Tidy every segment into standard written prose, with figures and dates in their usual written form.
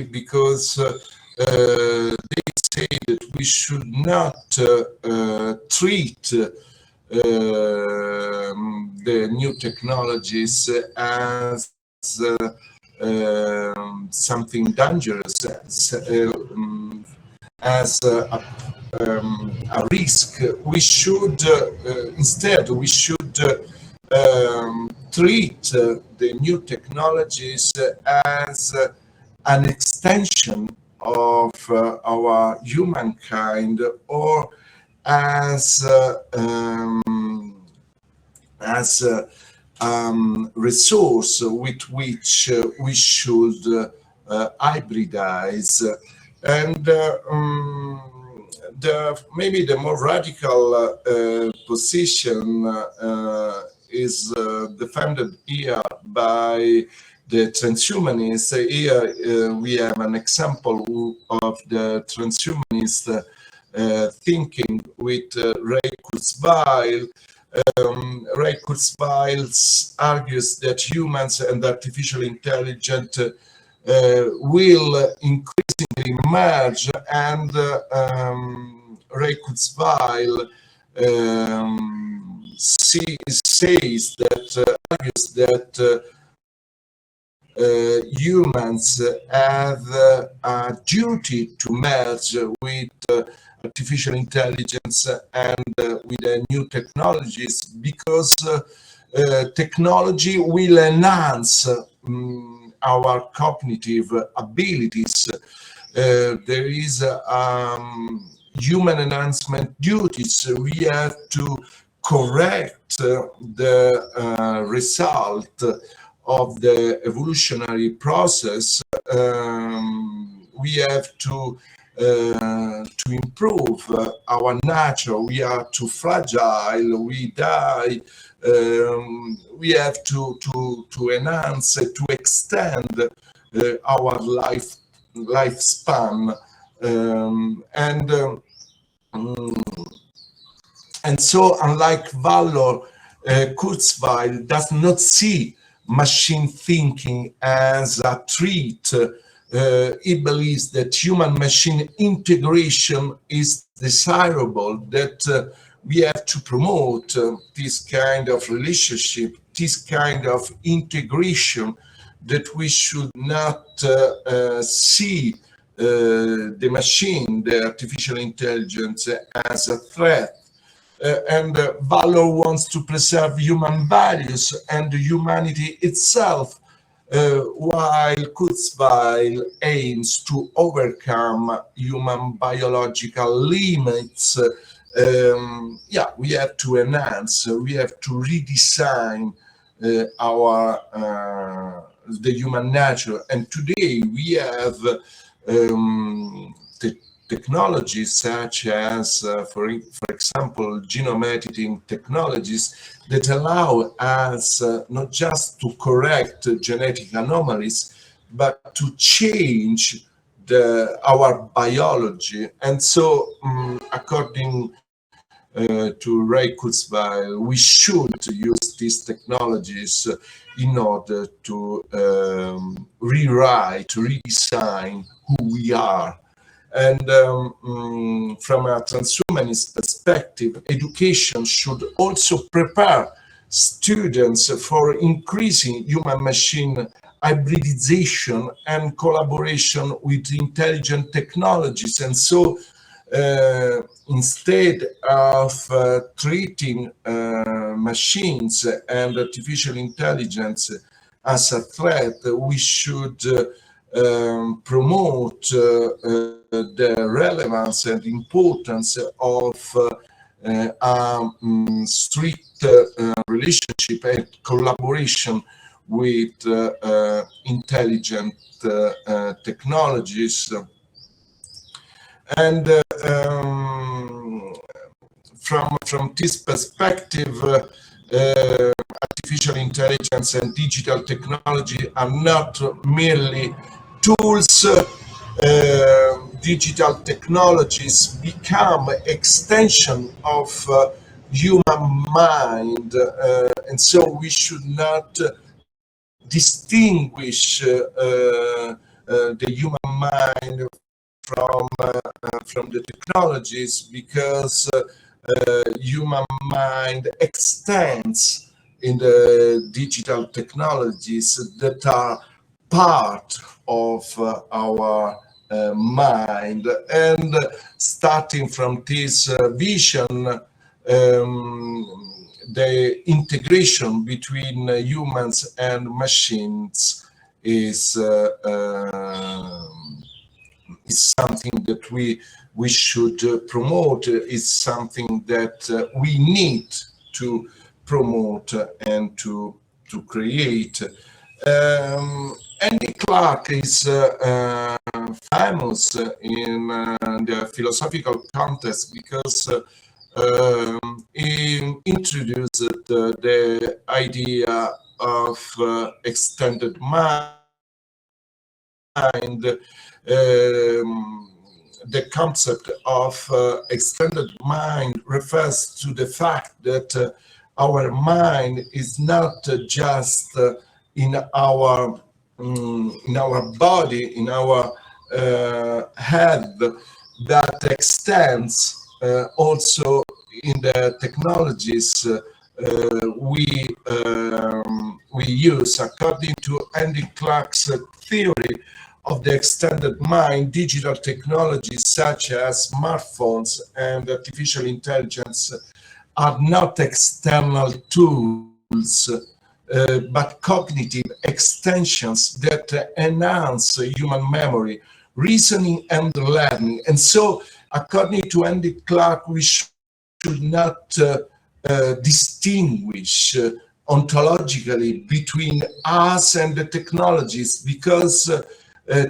because they say that we should not treat the new technologies as something dangerous, as a risk. We should instead treat the new technologies as an extension of our humankind, or as resource with which we should hybridize. And maybe the more radical position is defended here by the transhumanists. Here we have an example of the transhumanist thinking with Ray Kurzweil. Ray Kurzweil argues that humans and artificial intelligence will increasingly merge, and Ray Kurzweil argues that humans have a duty to merge with artificial intelligence and with new technologies, because technology will enhance our cognitive abilities. There is human enhancement duties. We have to correct the result of the evolutionary process. We have to improve our nature. We are too fragile. We die. We have to enhance, to extend our lifespan, and so, unlike Valor, Kurzweil does not see machine thinking as a threat. He believes that human-machine integration is desirable, that we have to promote this kind of relationship, this kind of integration, that we should not see the machine, the artificial intelligence, as a threat. And Valor wants to preserve human values and humanity itself, while Kurzweil aims to overcome human biological limits. We have to enhance, we have to redesign the human nature. And today we have technologies such as, for example, genome editing technologies that allow us not just to correct genetic anomalies, but to change our biology. And so, according to Ray Kurzweil, we should use these technologies in order to rewrite, redesign who we are. And from a transhumanist perspective, education should also prepare students for increasing human-machine hybridization and collaboration with intelligent technologies. And so, instead of treating machines and artificial intelligence as a threat, we should promote the relevance and importance of strict relationship and collaboration with intelligent technologies. And from this perspective, artificial intelligence and digital technology are not merely tools. Digital technologies become extension of human mind, and so we should not distinguish the human mind from the technologies, because human mind extends in the digital technologies that are part of our mind. And starting from this vision, the integration between humans and machines is something that we should promote, is something that we need to promote and to create. Andy Clark is famous in the philosophical context because he introduced the idea of extended mind. The concept of extended mind refers to the fact that our mind is not just in our body, in our head, that extends also in the technologies we use. According to Andy Clark's theory of the extended mind, digital technologies such as smartphones and artificial intelligence are not external tools, but cognitive extensions that enhance human memory, reasoning, and learning. And so, according to Andy Clark, we should not distinguish ontologically between us and the technologies, because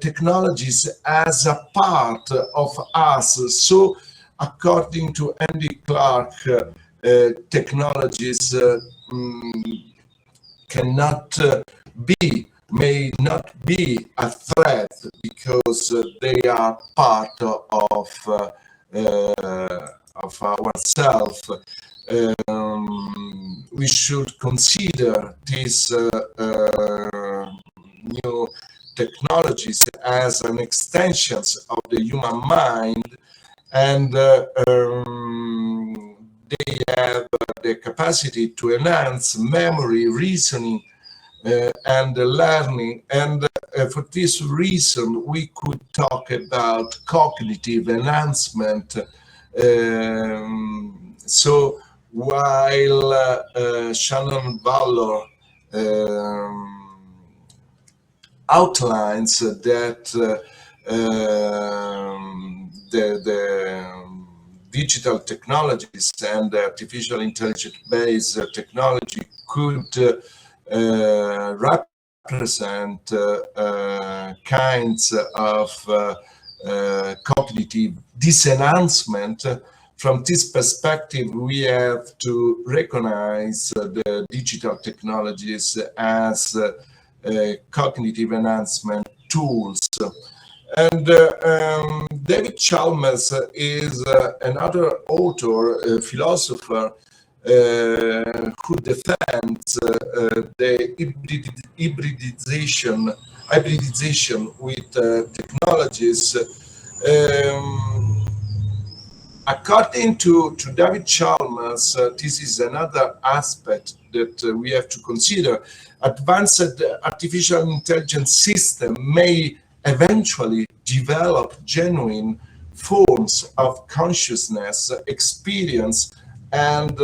technologies as a part of us. So, according to Andy Clark, technologies may not be a threat because they are part of ourselves. We should consider these new technologies as an extension of the human mind, and they have the capacity to enhance memory, reasoning, and learning. And for this reason, we could talk about cognitive enhancement. So while Shannon Ballor outlines that the digital technologies and artificial intelligence-based technology could represent kinds of cognitive disenhancement. From this perspective, we have to recognize the digital technologies as cognitive enhancement tools. And David Chalmers is another author, philosopher, who defends the hybridization with technologies. According to David Chalmers, this is another aspect that we have to consider. Advanced artificial intelligence system may eventually develop genuine forms of consciousness, experience, and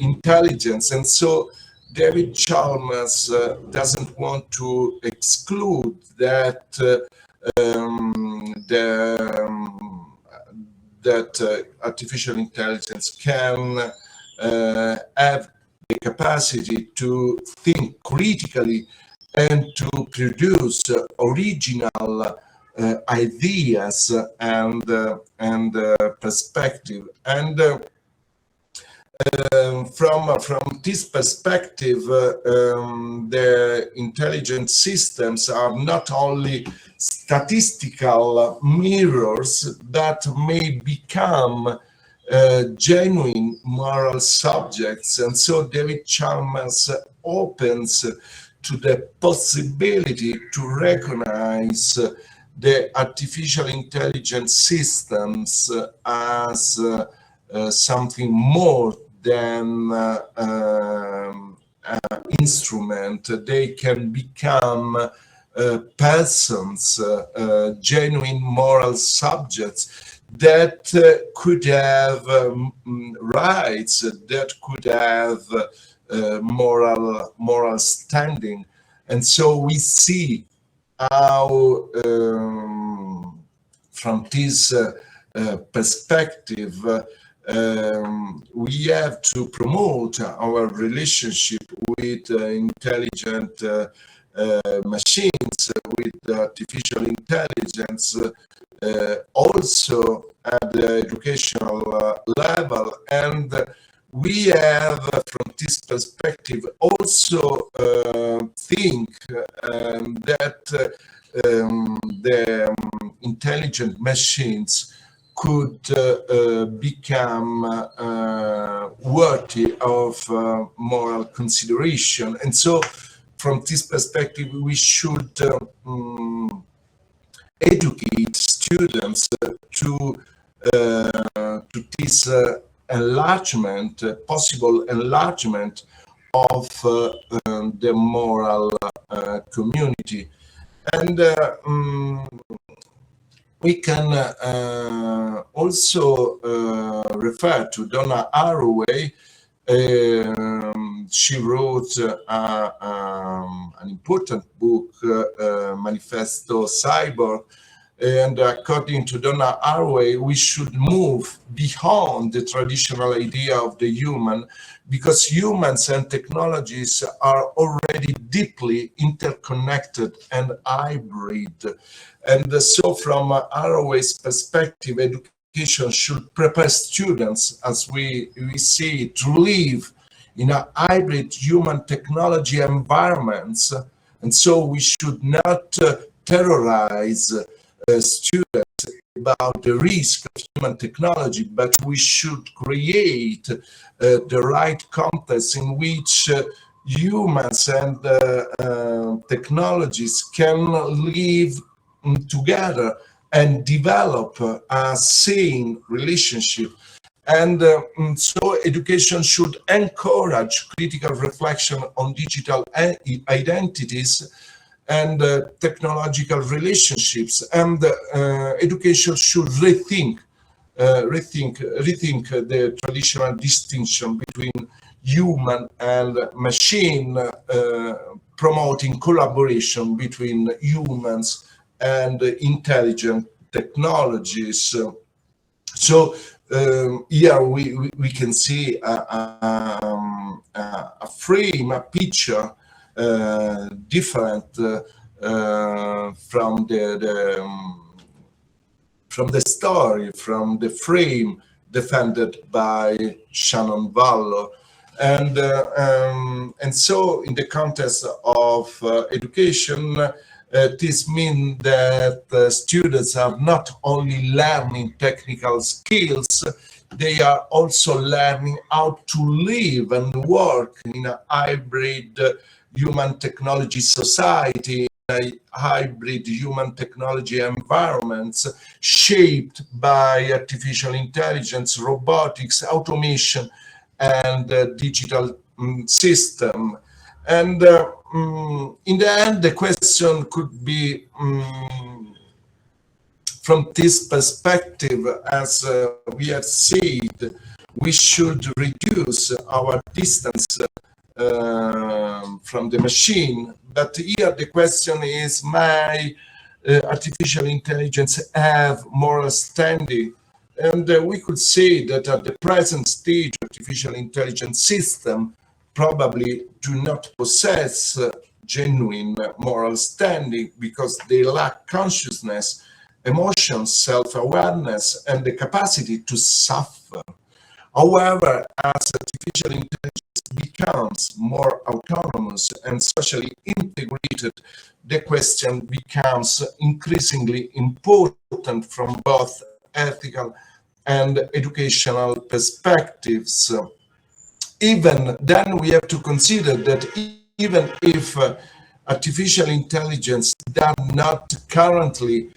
intelligence. And so David Chalmers doesn't want to exclude that artificial intelligence can have the capacity to think critically and to produce original ideas and perspective. And from this perspective, the intelligent systems are not only statistical mirrors that may become genuine moral subjects. And so David Chalmers opens to the possibility to recognize the artificial intelligence systems as something more than instrument. They can become persons, genuine moral subjects that could have rights, that could have moral standing. And so we see how, from this perspective, we have to promote our relationship with intelligent machines, with artificial intelligence, also at the educational level. And we have, from this perspective, also think that the intelligent machines could become worthy of moral consideration. And so from this perspective, we should educate students to this enlargement, possible enlargement of the moral community. And we can also refer to Donna Haraway. She wrote an important book, Manifesto Cyborg, and according to Donna Haraway, we should move beyond the traditional idea of the human, because humans and technologies are already deeply interconnected and hybrid. And so from Haraway's perspective, education should prepare students, as we see, to live in a hybrid human technology environments. And so we should not terrorize students about the risk of human technology, but we should create the right context in which humans and technologies can live together and develop a sane relationship. And so education should encourage critical reflection on digital identities and technological relationships, and education should rethink the traditional distinction between human and machine, promoting collaboration between humans and intelligent technologies. So here we can see a frame, a picture different from the story, from the frame defended by Shannon Vallo. And so in the context of education, this means that students are not only learning technical skills, they are also learning how to live and work in a hybrid human technology society, a hybrid human technology environments shaped by artificial intelligence, robotics, automation, and digital system. And in the end, the question could be, from this perspective, as we have said, we should reduce our distance from the machine. But here the question is, may artificial intelligence have moral standing? And we could say that at the present stage, artificial intelligence system probably do not possess genuine moral standing, because they lack consciousness, emotions, self-awareness, and the capacity to suffer. However, as artificial intelligence becomes more autonomous and socially integrated, the question becomes increasingly important from both ethical and educational perspectives. Even then, we have to consider that even if artificial intelligence does not currently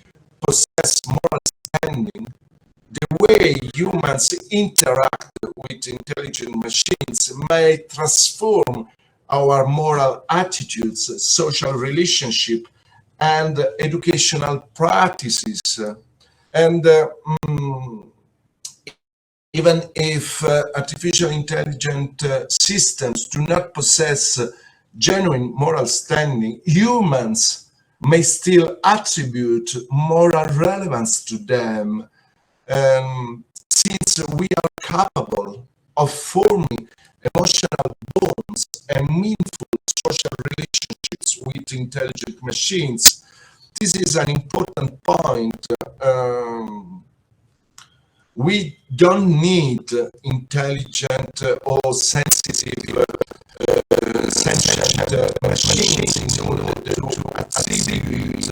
possess moral standing, the way humans interact with intelligent machines may transform our moral attitudes, social relationship, and educational practices. And even if artificial intelligent systems do not possess genuine moral standing, humans may still attribute moral relevance to them, since we are capable of forming emotional bonds and meaningful social relationships with intelligent machines. This is an important point. We don't need intelligent or sensitive sentient machines in order to attribute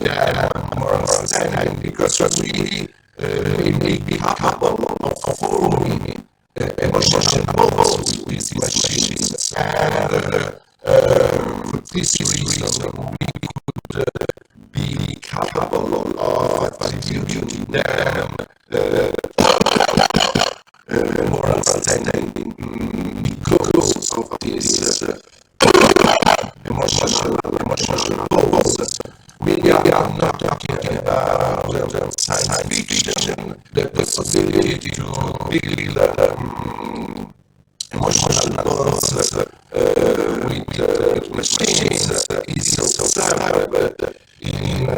their moral standing, because we may be capable of forming emotional bonds with these machines, and for this reason we could be capable of attributing them moral standing because of this emotional bonds. We are not talking about science fiction, the possibility to build emotional bonds with machines is observed in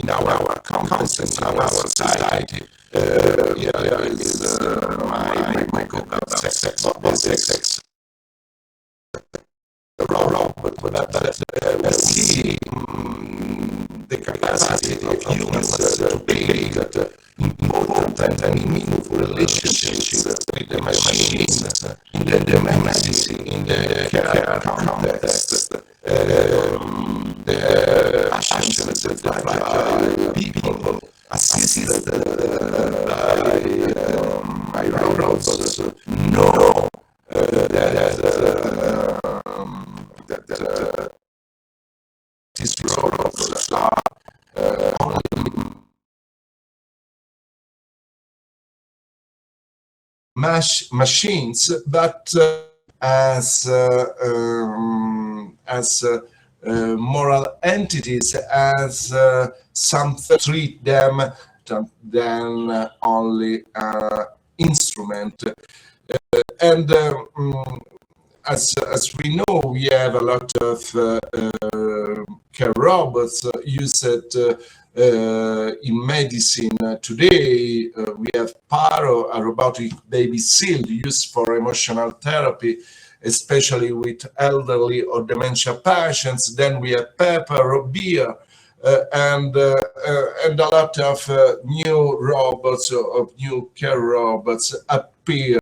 our context, in our society. There is my sex robot, but we see the capacity of humans to build important and meaningful relationships with the machines in the medicine, in the care context. The actions of the fragile people assisted by robots know that these robots are only machines, but as moral entities, as some treat them than only instrument. And as we know, we have a lot of care robots used in medicine today. We have Paro, a robotic baby seal used for emotional therapy, especially with elderly or dementia patients. Then we have Pepper or Beer, and a lot of new robots, of new care robots appear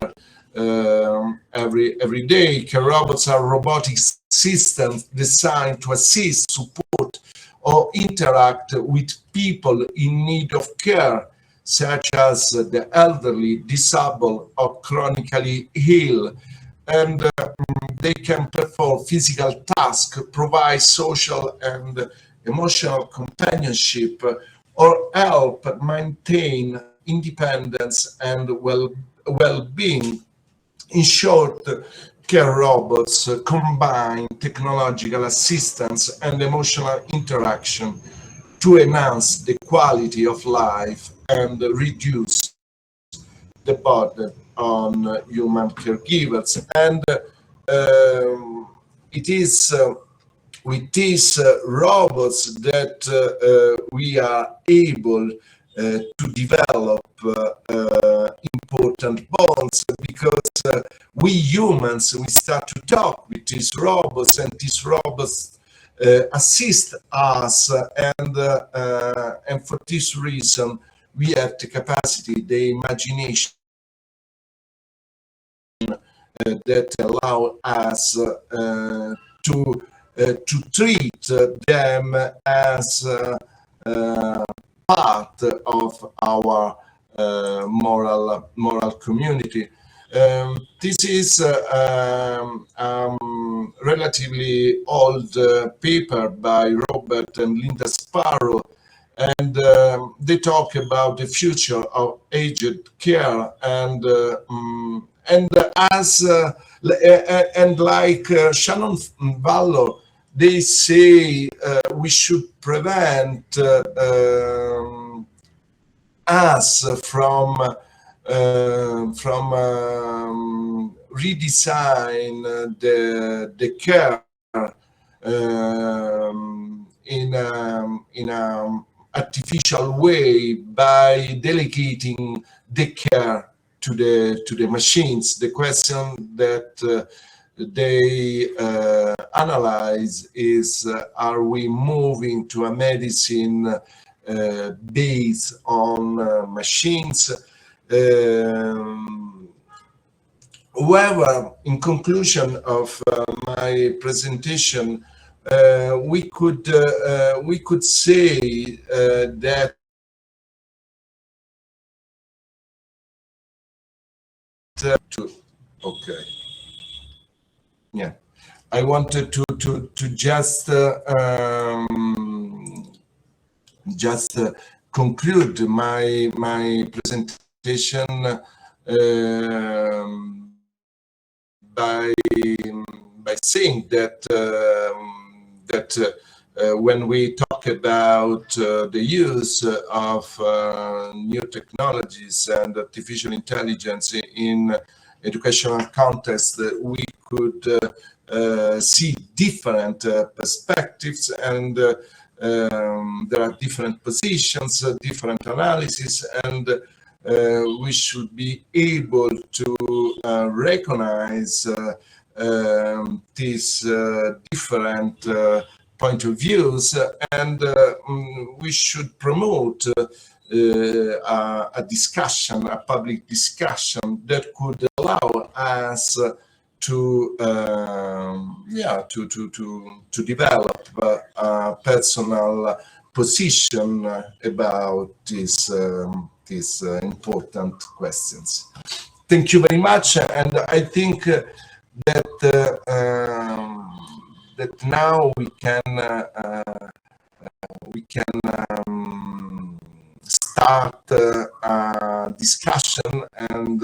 every day. Care robots are robotic systems designed to assist, support, or interact with people in need of care, such as the elderly, disabled, or chronically ill. And they can perform physical tasks, provide social and emotional companionship, or help maintain independence and well-being. In short, care robots combine technological assistance and emotional interaction to enhance the quality of life and reduce the burden on human caregivers. And it is with these robots that we are able to develop important bonds, because we humans, we start to talk with these robots, and these robots assist us, and for this reason we have the capacity, the imagination that allow us to treat them as part of our moral community. This is relatively old paper by Robert and Linda Sparrow, and they talk about the future of aged care, and like Shannon Vallo, they say we should prevent us from redesign the care in a artificial way by delegating the care to the machines. The question that they analyze is, are we moving to a medicine based on machines? However, in conclusion of my presentation, we could say that okay, yeah, I wanted to just conclude my presentation by saying that when we talk about the use of new technologies and artificial intelligence in educational context, we could see different perspectives, and there are different positions, different analysis, and we should be able to recognize these different point of views, and we should promote a discussion, a public discussion that could allow us to develop a personal position about these important questions. Thank you very much, and I think that that now we can start a discussion, and